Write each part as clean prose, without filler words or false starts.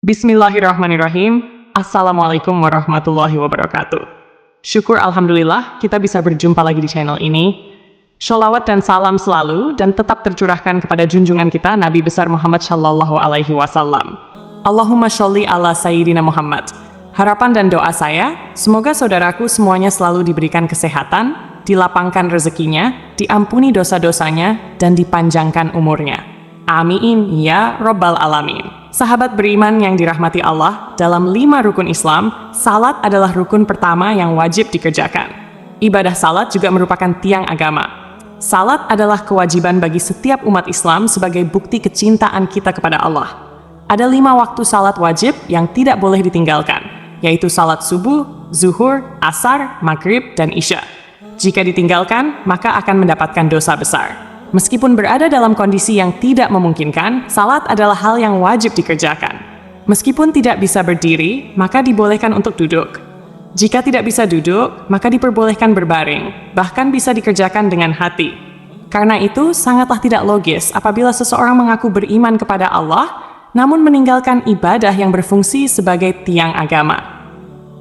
Bismillahirrahmanirrahim. Assalamualaikum warahmatullahi wabarakatuh. Syukur alhamdulillah kita bisa berjumpa lagi di channel ini. Sholawat dan salam selalu dan tetap tercurahkan kepada junjungan kita Nabi besar Muhammad Shallallahu Alaihi Wasallam. Allahumma sholli ala Sayyidina Muhammad. Harapan dan doa saya, semoga saudaraku semuanya selalu diberikan kesehatan, dilapangkan rezekinya, diampuni dosa-dosanya, dan dipanjangkan umurnya. Amin ya Rabbal Alamin. Sahabat beriman yang dirahmati Allah, dalam 5 rukun Islam, salat adalah rukun pertama yang wajib dikerjakan. Ibadah salat juga merupakan tiang agama. Salat adalah kewajiban bagi setiap umat Islam sebagai bukti kecintaan kita kepada Allah. Ada 5 waktu salat wajib yang tidak boleh ditinggalkan, yaitu salat subuh, zuhur, asar, maghrib, dan isya. Jika ditinggalkan, maka akan mendapatkan dosa besar. Meskipun berada dalam kondisi yang tidak memungkinkan, salat adalah hal yang wajib dikerjakan. Meskipun tidak bisa berdiri, maka dibolehkan untuk duduk. Jika tidak bisa duduk, maka diperbolehkan berbaring, bahkan bisa dikerjakan dengan hati. Karena itu, sangatlah tidak logis apabila seseorang mengaku beriman kepada Allah, namun meninggalkan ibadah yang berfungsi sebagai tiang agama.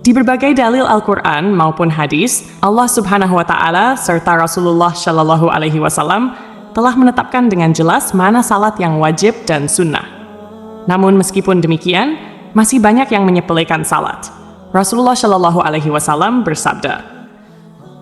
Di berbagai dalil Al-Quran maupun hadis, Allah Subhanahu wa Ta'ala serta Rasulullah Shallallahu Alaihi Wasallam telah menetapkan dengan jelas mana salat yang wajib dan sunnah. Namun meskipun demikian, masih banyak yang menyepelekan salat. Rasulullah Shallallahu Alaihi Wasallam bersabda,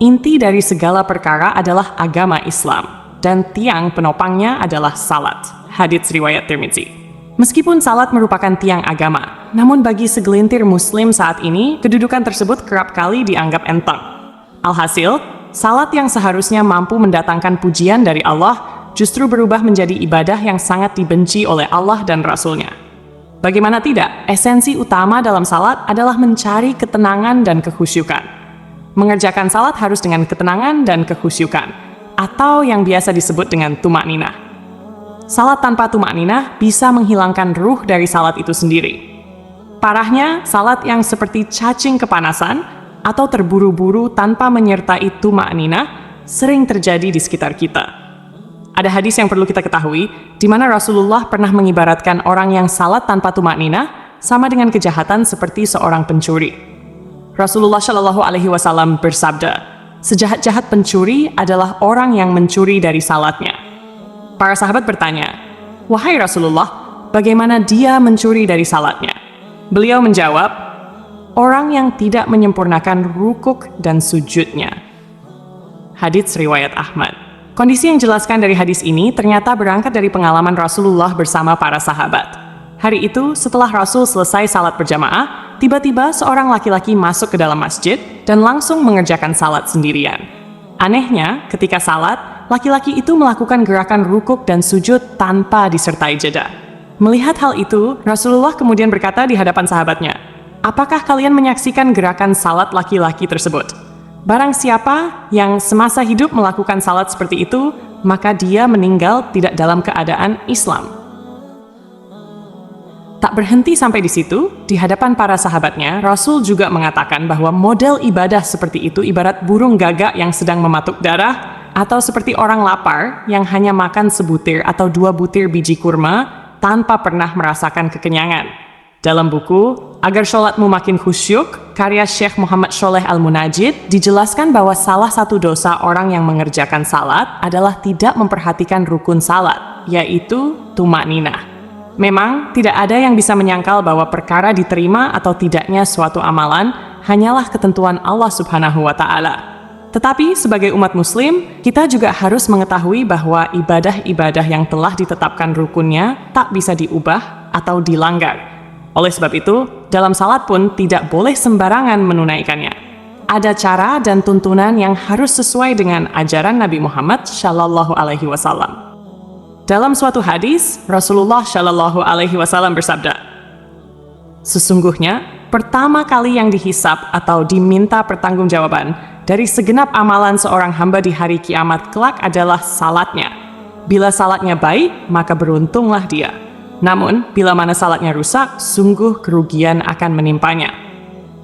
"Inti dari segala perkara adalah agama Islam, dan tiang penopangnya adalah salat." Hadits riwayat Tirmidzi. Meskipun salat merupakan tiang agama, namun bagi segelintir muslim saat ini, kedudukan tersebut kerap kali dianggap enteng. Alhasil, salat yang seharusnya mampu mendatangkan pujian dari Allah justru berubah menjadi ibadah yang sangat dibenci oleh Allah dan Rasul-Nya. Bagaimana tidak, esensi utama dalam salat adalah mencari ketenangan dan kekhusyukan. Mengerjakan salat harus dengan ketenangan dan kekhusyukan, atau yang biasa disebut dengan tumakninah. Salat tanpa tumakninah bisa menghilangkan ruh dari salat itu sendiri. Parahnya, salat yang seperti cacing kepanasan atau terburu-buru tanpa menyertai tumakninah sering terjadi di sekitar kita. Ada hadis yang perlu kita ketahui, di mana Rasulullah pernah mengibaratkan orang yang salat tanpa tumakninah sama dengan kejahatan seperti seorang pencuri. Rasulullah Shallallahu Alaihi Wasallam bersabda, "Sejahat-jahat pencuri adalah orang yang mencuri dari salatnya." Para sahabat bertanya, "Wahai Rasulullah, bagaimana dia mencuri dari salatnya?" Beliau menjawab, "Orang yang tidak menyempurnakan rukuk dan sujudnya." Hadits riwayat Ahmad. Kondisi yang dijelaskan dari hadis ini ternyata berangkat dari pengalaman Rasulullah bersama para sahabat. Hari itu, setelah Rasul selesai salat berjamaah, tiba-tiba seorang laki-laki masuk ke dalam masjid dan langsung mengerjakan salat sendirian. Anehnya, ketika salat, laki-laki itu melakukan gerakan rukuk dan sujud tanpa disertai jeda. Melihat hal itu, Rasulullah kemudian berkata di hadapan sahabatnya, "Apakah kalian menyaksikan gerakan salat laki-laki tersebut? Barang siapa yang semasa hidup melakukan salat seperti itu, maka dia meninggal tidak dalam keadaan Islam." Tak berhenti sampai di situ, di hadapan para sahabatnya, Rasul juga mengatakan bahwa model ibadah seperti itu ibarat burung gagak yang sedang mematuk darah, atau seperti orang lapar yang hanya makan sebutir atau 2 butir biji kurma tanpa pernah merasakan kekenyangan. Dalam buku Agar Sholatmu Makin Khusyuk, karya Syekh Muhammad Sholeh Al-Munajid, dijelaskan bahwa salah satu dosa orang yang mengerjakan salat adalah tidak memperhatikan rukun salat, yaitu tumakninah. Memang, tidak ada yang bisa menyangkal bahwa perkara diterima atau tidaknya suatu amalan hanyalah ketentuan Allah Subhanahu wa Ta'ala. Tetapi, sebagai umat Muslim, kita juga harus mengetahui bahwa ibadah-ibadah yang telah ditetapkan rukunnya tak bisa diubah atau dilanggar. Oleh sebab itu, dalam salat pun tidak boleh sembarangan menunaikannya. Ada cara dan tuntunan yang harus sesuai dengan ajaran Nabi Muhammad Shallallahu Alaihi Wasallam. Dalam suatu hadis, Rasulullah Shallallahu Alaihi Wasallam bersabda, "Sesungguhnya, pertama kali yang dihisab atau diminta pertanggungjawaban dari segenap amalan seorang hamba di hari kiamat kelak adalah salatnya. Bila salatnya baik, maka beruntunglah dia. Namun, bila mana salatnya rusak, sungguh kerugian akan menimpanya."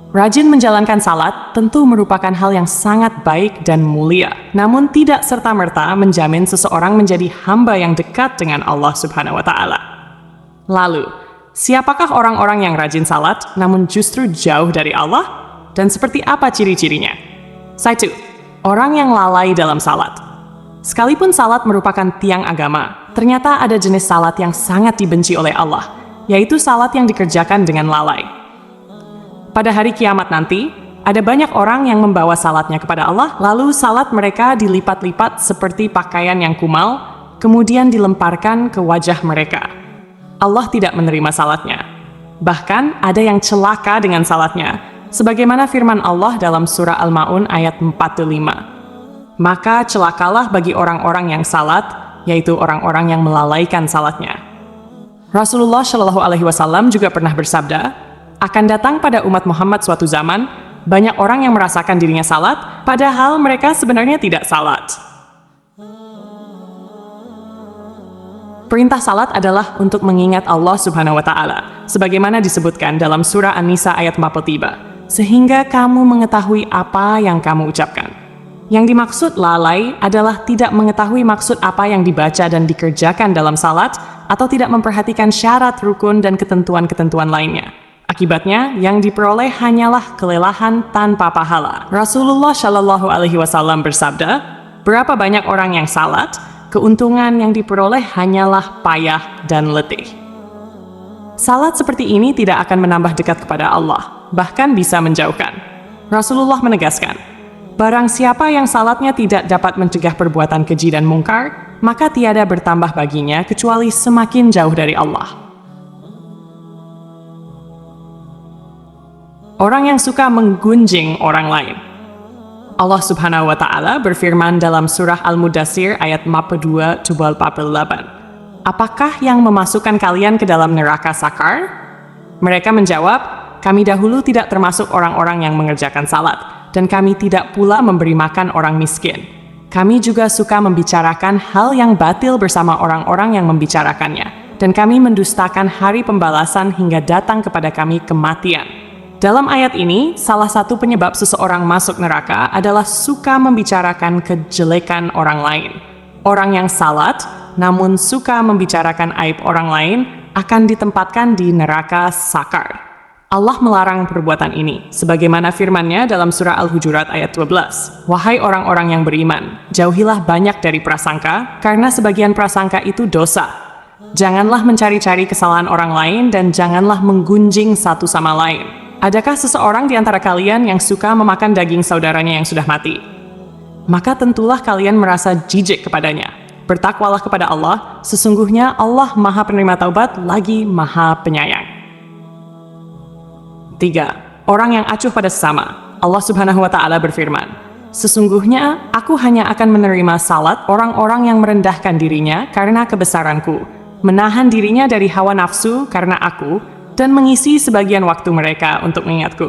Rajin menjalankan salat tentu merupakan hal yang sangat baik dan mulia, namun tidak serta-merta menjamin seseorang menjadi hamba yang dekat dengan Allah Subhanahu wa Ta'ala. Lalu, Siapakah orang-orang yang rajin salat, namun justru jauh dari Allah? Dan seperti apa ciri-cirinya? 1. Orang yang lalai dalam salat. Sekalipun salat merupakan tiang agama, ternyata ada jenis salat yang sangat dibenci oleh Allah, yaitu salat yang dikerjakan dengan lalai. Pada hari kiamat nanti, ada banyak orang yang membawa salatnya kepada Allah, lalu salat mereka dilipat-lipat seperti pakaian yang kumal, kemudian dilemparkan ke wajah mereka. Allah tidak menerima salatnya. Bahkan ada yang celaka dengan salatnya, sebagaimana firman Allah dalam surah Al-Ma'un ayat 45. Maka celakalah bagi orang-orang yang salat, yaitu orang-orang yang melalaikan salatnya. Rasulullah Shallallahu Alaihi Wasallam juga pernah bersabda, akan datang pada umat Muhammad suatu zaman, banyak orang yang merasakan dirinya salat, padahal mereka sebenarnya tidak salat. Perintah salat adalah untuk mengingat Allah Subhanahu wa Ta'ala, sebagaimana disebutkan dalam surah An-Nisa ayat 43, sehingga kamu mengetahui apa yang kamu ucapkan. Yang dimaksud lalai adalah tidak mengetahui maksud apa yang dibaca dan dikerjakan dalam salat, atau tidak memperhatikan syarat, rukun, dan ketentuan-ketentuan lainnya. Akibatnya, yang diperoleh hanyalah kelelahan tanpa pahala. Rasulullah Shallallahu Alaihi Wasallam bersabda, berapa banyak orang yang salat, keuntungan yang diperoleh hanyalah payah dan letih. Salat seperti ini tidak akan menambah dekat kepada Allah, bahkan bisa menjauhkan. Rasulullah menegaskan, barang siapa yang salatnya tidak dapat mencegah perbuatan keji dan mungkar, maka tiada bertambah baginya kecuali semakin jauh dari Allah. Orang yang suka menggunjing orang lain. Allah Subhanahu wa Ta'ala berfirman dalam surah Al-Mudaththir ayat 42-48. Apakah yang memasukkan kalian ke dalam neraka sakar? Mereka menjawab, kami dahulu tidak termasuk orang-orang yang mengerjakan salat, dan kami tidak pula memberi makan orang miskin. Kami juga suka membicarakan hal yang batil bersama orang-orang yang membicarakannya, dan kami mendustakan hari pembalasan hingga datang kepada kami kematian. Dalam ayat ini, salah satu penyebab seseorang masuk neraka adalah suka membicarakan kejelekan orang lain. Orang yang salat, namun suka membicarakan aib orang lain, akan ditempatkan di neraka sakar. Allah melarang perbuatan ini, sebagaimana firman-Nya dalam surah Al-Hujurat ayat 12. Wahai orang-orang yang beriman, jauhilah banyak dari prasangka, karena sebagian prasangka itu dosa. Janganlah mencari-cari kesalahan orang lain, dan janganlah menggunjing satu sama lain. Adakah seseorang di antara kalian yang suka memakan daging saudaranya yang sudah mati? Maka tentulah kalian merasa jijik kepadanya. Bertakwalah kepada Allah, sesungguhnya Allah Maha Penerima Taubat lagi Maha Penyayang. 3. Orang yang acuh pada sesama. Allah Subhanahu wa Ta'ala berfirman, sesungguhnya aku hanya akan menerima salat orang-orang yang merendahkan dirinya karena kebesaranku, menahan dirinya dari hawa nafsu karena aku, dan mengisi sebagian waktu mereka untuk mengingatku.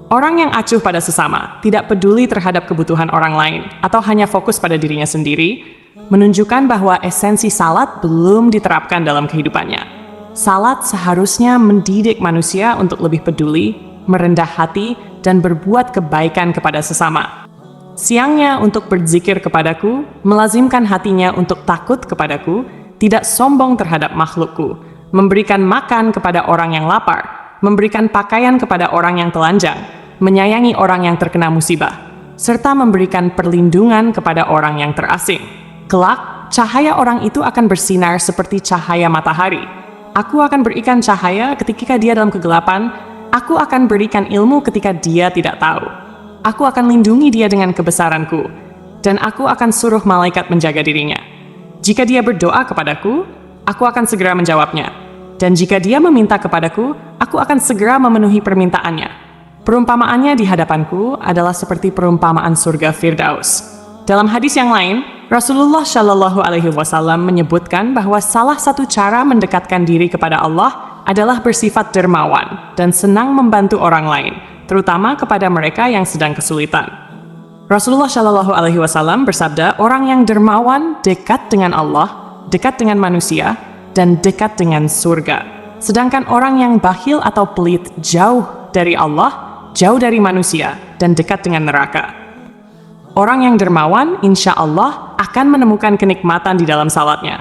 Orang yang acuh pada sesama, tidak peduli terhadap kebutuhan orang lain, atau hanya fokus pada dirinya sendiri, menunjukkan bahwa esensi salat belum diterapkan dalam kehidupannya. Salat seharusnya mendidik manusia untuk lebih peduli, merendah hati, dan berbuat kebaikan kepada sesama. Siangnya untuk berzikir kepadaku, melazimkan hatinya untuk takut kepadaku, tidak sombong terhadap makhlukku, memberikan makan kepada orang yang lapar, memberikan pakaian kepada orang yang telanjang, menyayangi orang yang terkena musibah, serta memberikan perlindungan kepada orang yang terasing. Kelak, cahaya orang itu akan bersinar seperti cahaya matahari. Aku akan berikan cahaya ketika dia dalam kegelapan, aku akan berikan ilmu ketika dia tidak tahu. Aku akan lindungi dia dengan kebesaranku, dan aku akan suruh malaikat menjaga dirinya. Jika dia berdoa kepadaku, aku akan segera menjawabnya. Dan jika dia meminta kepadaku, aku akan segera memenuhi permintaannya. Perumpamaannya di hadapanku adalah seperti perumpamaan surga Firdaus. Dalam hadis yang lain, Rasulullah Shallallahu Alaihi Wasallam menyebutkan bahwa salah satu cara mendekatkan diri kepada Allah adalah bersifat dermawan dan senang membantu orang lain, terutama kepada mereka yang sedang kesulitan. Rasulullah Shallallahu Alaihi Wasallam bersabda, orang yang dermawan dekat dengan Allah, dekat dengan manusia, dan dekat dengan surga. Sedangkan orang yang bakhil atau pelit jauh dari Allah, jauh dari manusia, dan dekat dengan neraka. Orang yang dermawan, insya Allah, akan menemukan kenikmatan di dalam salatnya.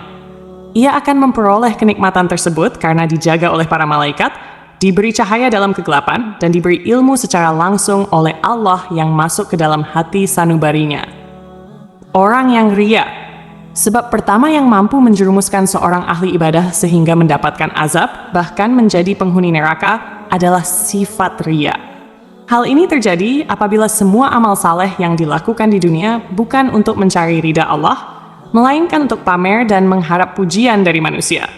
Ia akan memperoleh kenikmatan tersebut karena dijaga oleh para malaikat, diberi cahaya dalam kegelapan, dan diberi ilmu secara langsung oleh Allah yang masuk ke dalam hati sanubarinya. Orang yang ria. Sebab pertama yang mampu menjerumuskan seorang ahli ibadah sehingga mendapatkan azab, bahkan menjadi penghuni neraka, adalah sifat ria. Hal ini terjadi apabila semua amal saleh yang dilakukan di dunia bukan untuk mencari ridha Allah, melainkan untuk pamer dan mengharap pujian dari manusia.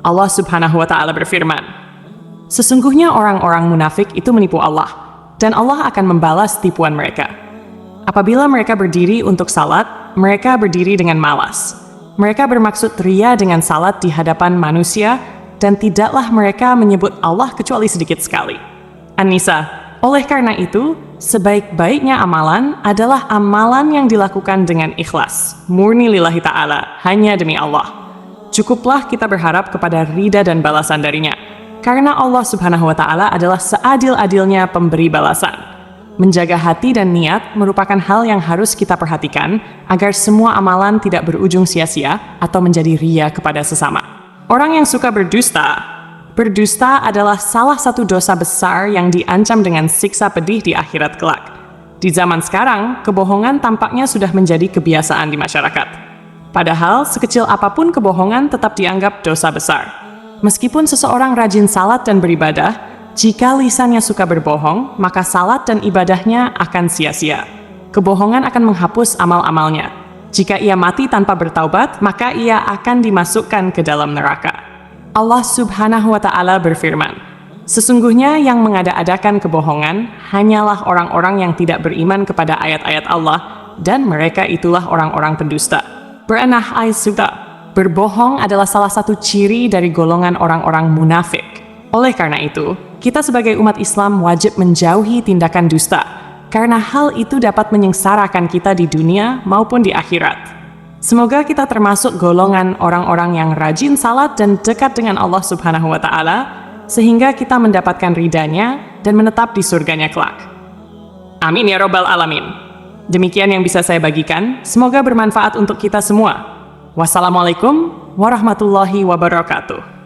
Allah Subhanahu wa Ta'ala berfirman, "Sesungguhnya orang-orang munafik itu menipu Allah, dan Allah akan membalas tipuan mereka. Apabila mereka berdiri untuk salat, mereka berdiri dengan malas. Mereka bermaksud ria dengan salat di hadapan manusia, dan tidaklah mereka menyebut Allah kecuali sedikit sekali." An-Nisa. Oleh karena itu, sebaik-baiknya amalan adalah amalan yang dilakukan dengan ikhlas, murni lillahi ta'ala, hanya demi Allah. Cukuplah kita berharap kepada ridha dan balasan darinya, karena Allah Subhanahu wa Ta'ala adalah seadil-adilnya pemberi balasan. Menjaga hati dan niat merupakan hal yang harus kita perhatikan agar semua amalan tidak berujung sia-sia atau menjadi ria kepada sesama. Orang yang suka berdusta adalah salah satu dosa besar yang diancam dengan siksa pedih di akhirat kelak. Di zaman sekarang, kebohongan tampaknya sudah menjadi kebiasaan di masyarakat. Padahal, sekecil apapun kebohongan tetap dianggap dosa besar. Meskipun seseorang rajin salat dan beribadah, jika lisannya suka berbohong, maka salat dan ibadahnya akan sia-sia. Kebohongan akan menghapus amal-amalnya. Jika ia mati tanpa bertaubat, maka ia akan dimasukkan ke dalam neraka. Allah Subhanahu wa Ta'ala berfirman, "Sesungguhnya yang mengada-adakan kebohongan hanyalah orang-orang yang tidak beriman kepada ayat-ayat Allah, dan mereka itulah orang-orang pendusta." Berenah Aisyah, berbohong adalah salah satu ciri dari golongan orang-orang munafik. Oleh karena itu, kita sebagai umat Islam wajib menjauhi tindakan dusta, karena hal itu dapat menyengsarakan kita di dunia maupun di akhirat. Semoga kita termasuk golongan orang-orang yang rajin salat dan dekat dengan Allah Subhanahu wa Ta'ala, sehingga kita mendapatkan ridhanya dan menetap di surganya kelak. Amin ya Rabbal Alamin. Demikian yang bisa saya bagikan, semoga bermanfaat untuk kita semua. Wassalamualaikum warahmatullahi wabarakatuh.